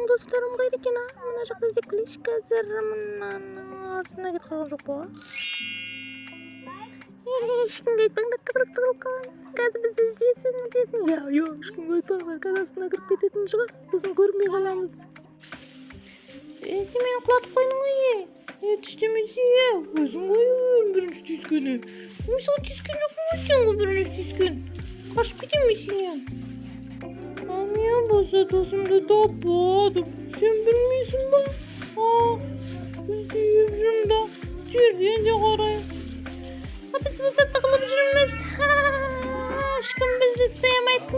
Dostlarım kaydı ekan ha. Mına jakda izdep kelishik azir mından ağzına git kalgan jok bu. Ешкімге айтпаңдар қыдырып қаламыз. Қазір бізді іздесін. Yok, ешкімге айтпаңдар. Қазір астына кіріп кететін шығар. Біздің көрмей қаламыз. Сен мені құлатып қойдың ғой. Түстемесе, өзің ғой бірінші түйіскені. Мен саған түйіскен жоқпын ғой, сен ғой бірінші түйіскен. Қашып кетемін сенен. Мен болса досымды таппадым. Сен білмейсің ба? Іздеп жүрмін да, жерден де қарайын. Biz bu sefer takılıp жүрміз. Ешкім бізді істей алмайды.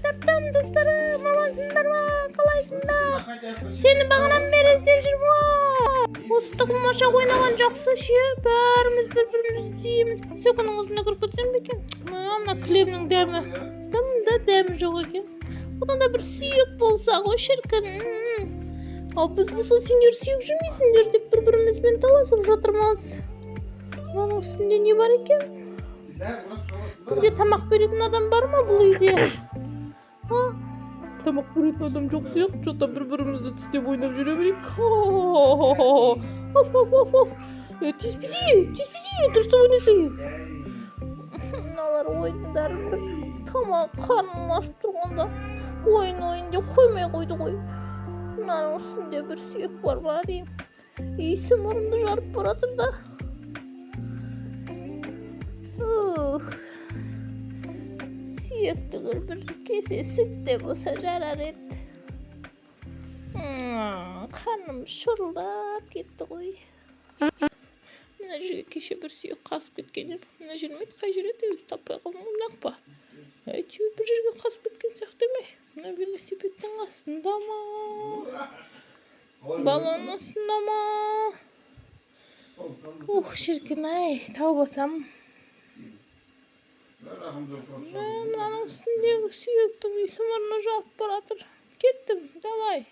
Таптым достарым, амансыңдар ма? Қалайсыңдар? Сені бағанан бері іздеп жүрмін. Осы тығылмаша ойнаған жақсы ше. Бәріміз бір-бірімізді іздейміз. Сөкінің ұзына кіріп кетсем бе екен? Мына кілемнің дәмі. Дымда дәмі жоқ екен. Одан да бір сүйек болса ғой шіркін. Ал біз болса сендер сүйек жүрмейсіңдер деп бір-бірімізбен таласып жатырмыз. Оның үстінде не бар екен? Бізге тамақ беретін адам бар ма бұл үйде? Тамақ беретін адам жоқ сияқты. Жота бір-бірімізді тістеп ойнап жүре берейік. Тиіспесе, дұрыстап ойнасай. Мыналар ойындарын бір тамақ қарным ашып тұрғанда ойын деп қоймай қойды ғой. Мынаның үстінде бір сүйек бар ма деймін. Иісі мұрынды жарып баратыр да. Сүйекті бір кесе сүт те болса жарар еді. Қарным шұрылдап кетті ғой. Мына жерге кеше бір сүйек қасып кеткен еді. Мына жермейді, қай жер еді? Өзі таппай қалмын ұнақ па? Әйтеуір бір жерге қасып кеткен сияқты ме? Мына велосипедтің астында ма? Балон астында ма? Шіркін-ай, тауып алсам. Мынаның үстіндегі сүйектің иісі мұрны жағып баратыр. Кеттім, давай.